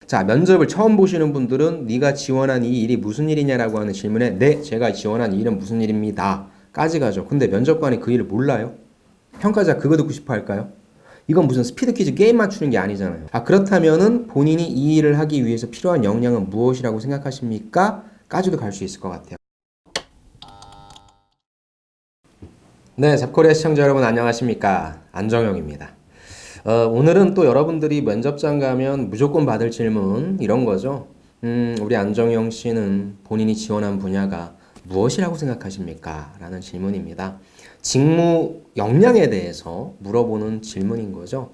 자, 면접을 처음 보시는 분들은 네가 지원한 이 일이 무슨 일이냐라고 하는 질문에 네, 제가 지원한 이 일은 무슨 일입니다. 까지 가죠. 근데 면접관이 그 일을 몰라요? 평가자 그거 듣고 싶어 할까요? 이건 무슨 스피드 퀴즈 게임 맞추는 게 아니잖아요. 아, 그렇다면은 본인이 이 일을 하기 위해서 필요한 역량은 무엇이라고 생각하십니까? 까지도 갈 수 있을 것 같아요. 네, 잡코리아 시청자 여러분 안녕하십니까? 안정영입니다. 오늘은 또 여러분들이 면접장 가면 무조건 받을 질문 이런 거죠. 우리 안정영 씨는 본인이 지원한 분야가 무엇이라고 생각하십니까? 라는 질문입니다. 직무 역량에 대해서 물어보는 질문인 거죠.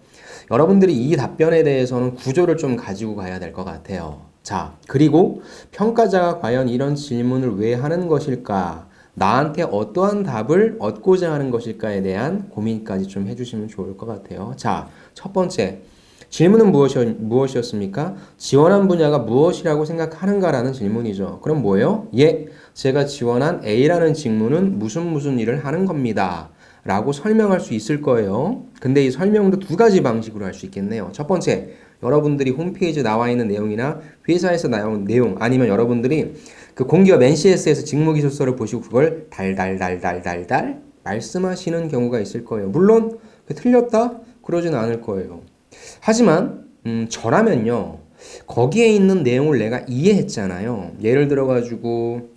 여러분들이 이 답변에 대해서는 구조를 좀 가지고 가야 될 것 같아요. 자, 그리고 평가자가 과연 이런 질문을 왜 하는 것일까? 나한테 어떠한 답을 얻고자 하는 것일까에 대한 고민까지 좀 해주시면 좋을 것 같아요. 자, 첫 번째. 질문은 무엇이었습니까? 지원한 분야가 무엇이라고 생각하는가라는 질문이죠. 그럼 뭐예요? 예, 제가 지원한 A라는 직무는 무슨 일을 하는 겁니다. 라고 설명할 수 있을 거예요. 근데 이 설명도 두 가지 방식으로 할 수 있겠네요. 첫 번째, 여러분들이 홈페이지에 나와 있는 내용이나 회사에서 나온 내용 아니면 여러분들이 그 공기업 NCS에서 직무기술서를 보시고 그걸 달달달달달달 말씀하시는 경우가 있을 거예요. 물론 틀렸다? 그러진 않을 거예요. 하지만 저라면요. 거기에 있는 내용을 내가 이해했잖아요. 예를 들어가지고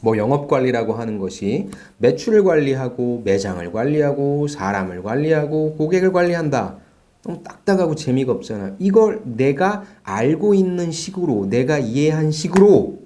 뭐 영업관리라고 하는 것이 매출을 관리하고 매장을 관리하고 사람을 관리하고 고객을 관리한다. 너무 딱딱하고 재미가 없잖아요. 이걸 내가 알고 있는 식으로 내가 이해한 식으로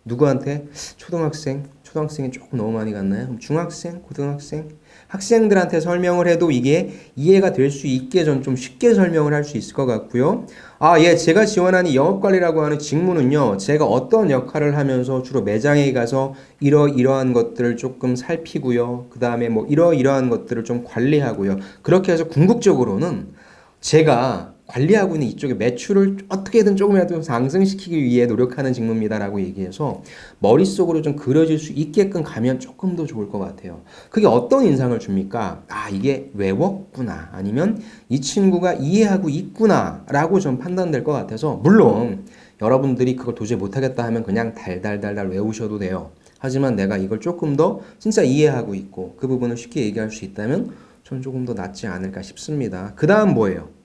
누구한테? 초등학생이 조금 너무 많이 갔나요? 중학생, 고등학생, 학생들한테 설명을 해도 이게 이해가 될 수 있게 전 좀 쉽게 설명을 할 수 있을 것 같고요. 아, 예, 제가 지원한 이 영업관리라고 하는 직무는요, 제가 어떤 역할을 하면서 주로 매장에 가서 이러이러한 것들을 조금 살피고요. 그 다음에 뭐 이러이러한 것들을 좀 관리하고요. 그렇게 해서 궁극적으로는 제가 관리하고 있는 이쪽의 매출을 어떻게든 조금이라도 상승시키기 위해 노력하는 직무입니다라고 얘기해서 머릿속으로 좀 그려질 수 있게끔 가면 조금 더 좋을 것 같아요. 그게 어떤 인상을 줍니까? 아, 이게 외웠구나. 아니면 이 친구가 이해하고 있구나. 라고 좀 판단될 것 같아서 물론 여러분들이 그걸 도저히 못하겠다 하면 그냥 달달달달 외우셔도 돼요. 하지만 내가 이걸 조금 더 진짜 이해하고 있고 그 부분을 쉽게 얘기할 수 있다면 전 조금 더 낫지 않을까 싶습니다. 그 다음 뭐예요?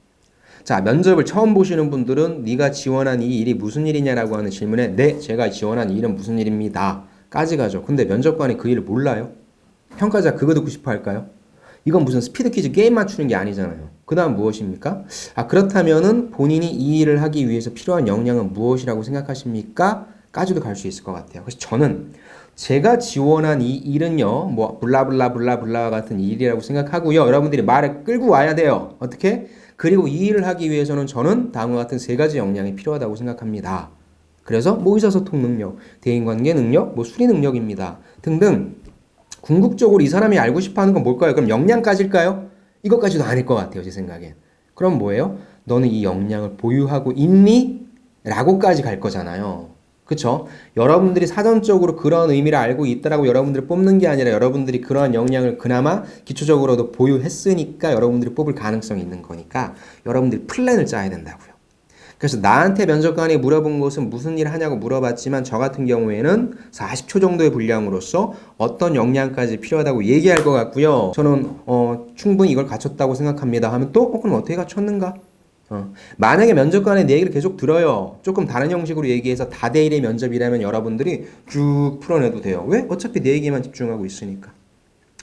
자, 면접을 처음 보시는 분들은 네가 지원한 이 일이 무슨 일이냐라고 하는 질문에 네, 제가 지원한 이 일은 무슨 일입니다. 까지 가죠. 근데 면접관이 그 일을 몰라요? 평가자 그거 듣고 싶어 할까요? 이건 무슨 스피드 퀴즈 게임 맞추는 게 아니잖아요. 그 다음 무엇입니까? 아, 그렇다면은 본인이 이 일을 하기 위해서 필요한 역량은 무엇이라고 생각하십니까? 까지도 갈 수 있을 것 같아요. 그래서 저는 제가 지원한 이 일은요, 뭐, 블라블라블라블라와 같은 일이라고 생각하고요. 여러분들이 말을 끌고 와야 돼요. 어떻게? 그리고 이 일을 하기 위해서는 저는 다음과 같은 세 가지 역량이 필요하다고 생각합니다. 그래서 뭐 의사소통 능력, 대인관계 능력, 뭐 수리 능력입니다. 등등 궁극적으로 이 사람이 알고 싶어하는 건 뭘까요? 그럼 역량까지일까요? 이것까지도 아닐 것 같아요, 제 생각엔. 그럼 뭐예요? 너는 이 역량을 보유하고 있니? 라고까지 갈 거잖아요. 그쵸? 여러분들이 사전적으로 그런 의미를 알고 있다라고 여러분들을 뽑는 게 아니라 여러분들이 그러한 역량을 그나마 기초적으로도 보유했으니까 여러분들이 뽑을 가능성이 있는 거니까 여러분들이 플랜을 짜야 된다고요. 그래서 나한테 면접관이 물어본 것은 무슨 일 하냐고 물어봤지만 저 같은 경우에는 40초 정도의 분량으로서 어떤 역량까지 필요하다고 얘기할 것 같고요. 저는 충분히 이걸 갖췄다고 생각합니다 하면 또 그럼 어떻게 갖췄는가? 만약에 면접관의 내 얘기를 계속 들어요. 조금 다른 형식으로 얘기해서 다대일의 면접이라면 여러분들이 쭉 풀어내도 돼요. 왜? 어차피 내 얘기만 집중하고 있으니까.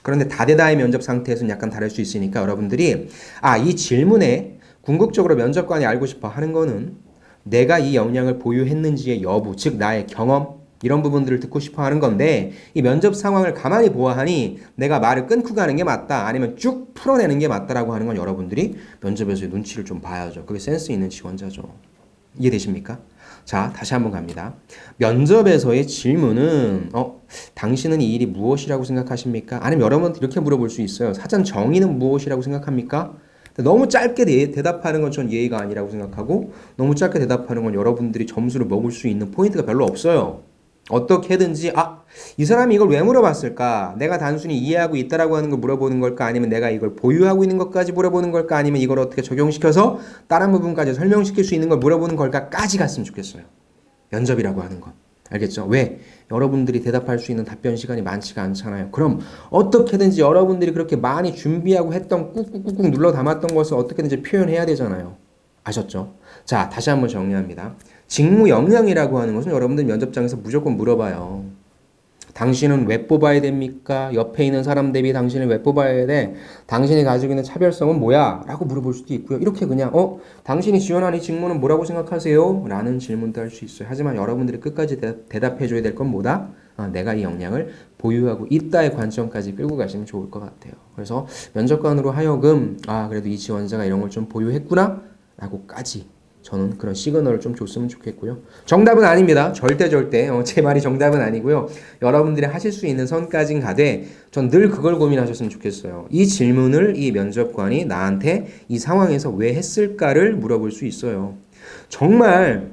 그런데 다대다의 면접 상태에서는 약간 다를 수 있으니까 여러분들이 이 질문에 궁극적으로 면접관이 알고 싶어 하는 거는 내가 이 역량을 보유했는지의 여부, 즉 나의 경험 이런 부분들을 듣고 싶어 하는 건데 이 면접 상황을 가만히 보아하니 내가 말을 끊고 가는 게 맞다 아니면 쭉 풀어내는 게 맞다라고 하는 건 여러분들이 면접에서의 눈치를 좀 봐야죠. 그게 센스 있는 지원자죠. 이해되십니까? 자, 다시 한번 갑니다. 면접에서의 질문은 당신은 이 일이 무엇이라고 생각하십니까? 아니면 여러분한테 이렇게 물어볼 수 있어요. 사전 정의는 무엇이라고 생각합니까? 너무 짧게 대답하는 건 전 예의가 아니라고 생각하고 너무 짧게 대답하는 건 여러분들이 점수를 먹을 수 있는 포인트가 별로 없어요. 어떻게든지 이 사람이 이걸 왜 물어봤을까? 내가 단순히 이해하고 있다라고 하는 걸 물어보는 걸까? 아니면 내가 이걸 보유하고 있는 것까지 물어보는 걸까? 아니면 이걸 어떻게 적용시켜서 다른 부분까지 설명시킬 수 있는 걸 물어보는 걸까까지 갔으면 좋겠어요. 면접이라고 하는 건. 알겠죠? 왜? 여러분들이 대답할 수 있는 답변 시간이 많지가 않잖아요. 그럼 어떻게든지 여러분들이 그렇게 많이 준비하고 했던 꾹꾹꾹꾹 눌러 담았던 것을 어떻게든지 표현해야 되잖아요. 아셨죠? 자, 다시 한번 정리합니다. 직무 역량이라고 하는 것은 여러분들 면접장에서 무조건 물어봐요. 당신은 왜 뽑아야 됩니까? 옆에 있는 사람 대비 당신을 왜 뽑아야 돼? 당신이 가지고 있는 차별성은 뭐야? 라고 물어볼 수도 있고요. 이렇게 그냥 당신이 지원한 이 직무는 뭐라고 생각하세요? 라는 질문도 할 수 있어요. 하지만 여러분들이 끝까지 대답해 줘야 될 건 뭐다? 내가 이 역량을 보유하고 있다의 관점까지 끌고 가시면 좋을 것 같아요. 그래서 면접관으로 하여금 그래도 이 지원자가 이런 걸 좀 보유했구나? 라고까지 저는 그런 시그널을 좀 줬으면 좋겠고요. 정답은 아닙니다. 절대 제 말이 정답은 아니고요. 여러분들이 하실 수 있는 선까진 가되 전 늘 그걸 고민하셨으면 좋겠어요. 이 질문을 이 면접관이 나한테 이 상황에서 왜 했을까를 물어볼 수 있어요. 정말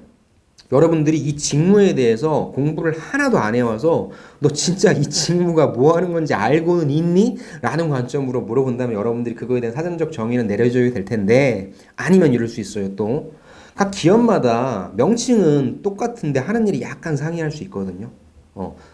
여러분들이 이 직무에 대해서 공부를 하나도 안 해와서 너 진짜 이 직무가 뭐 하는 건지 알고는 있니? 라는 관점으로 물어본다면 여러분들이 그거에 대한 사전적 정의는 내려줘야 될 텐데 아니면 이럴 수 있어요. 또 각 기업마다 명칭은 똑같은데 하는 일이 약간 상이할 수 있거든요.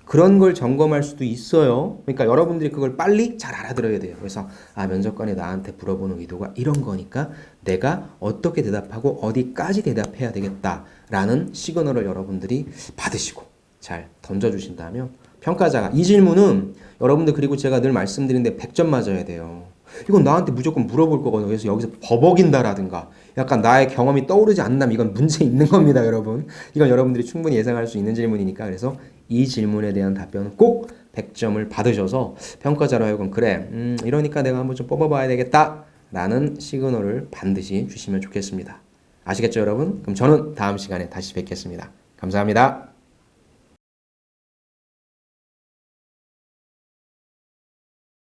그런 걸 점검할 수도 있어요. 그러니까 여러분들이 그걸 빨리 잘 알아들어야 돼요. 그래서 면접관이 나한테 물어보는 의도가 이런 거니까 내가 어떻게 대답하고 어디까지 대답해야 되겠다라는 시그널을 여러분들이 받으시고 잘 던져주신다면 평가자가 이 질문은 여러분들 그리고 제가 늘 말씀드리는데 100점 맞아야 돼요. 이건 나한테 무조건 물어볼 거거든요. 그래서 여기서 버벅인다라든가 약간 나의 경험이 떠오르지 않는다면 이건 문제 있는 겁니다, 여러분. 이건 여러분들이 충분히 예상할 수 있는 질문이니까. 그래서 이 질문에 대한 답변은 꼭 100점을 받으셔서 평가자로 하여금 그래, 이러니까 내가 한번 좀 뽑아봐야 되겠다 라는 시그널을 반드시 주시면 좋겠습니다. 아시겠죠, 여러분? 그럼 저는 다음 시간에 다시 뵙겠습니다. 감사합니다.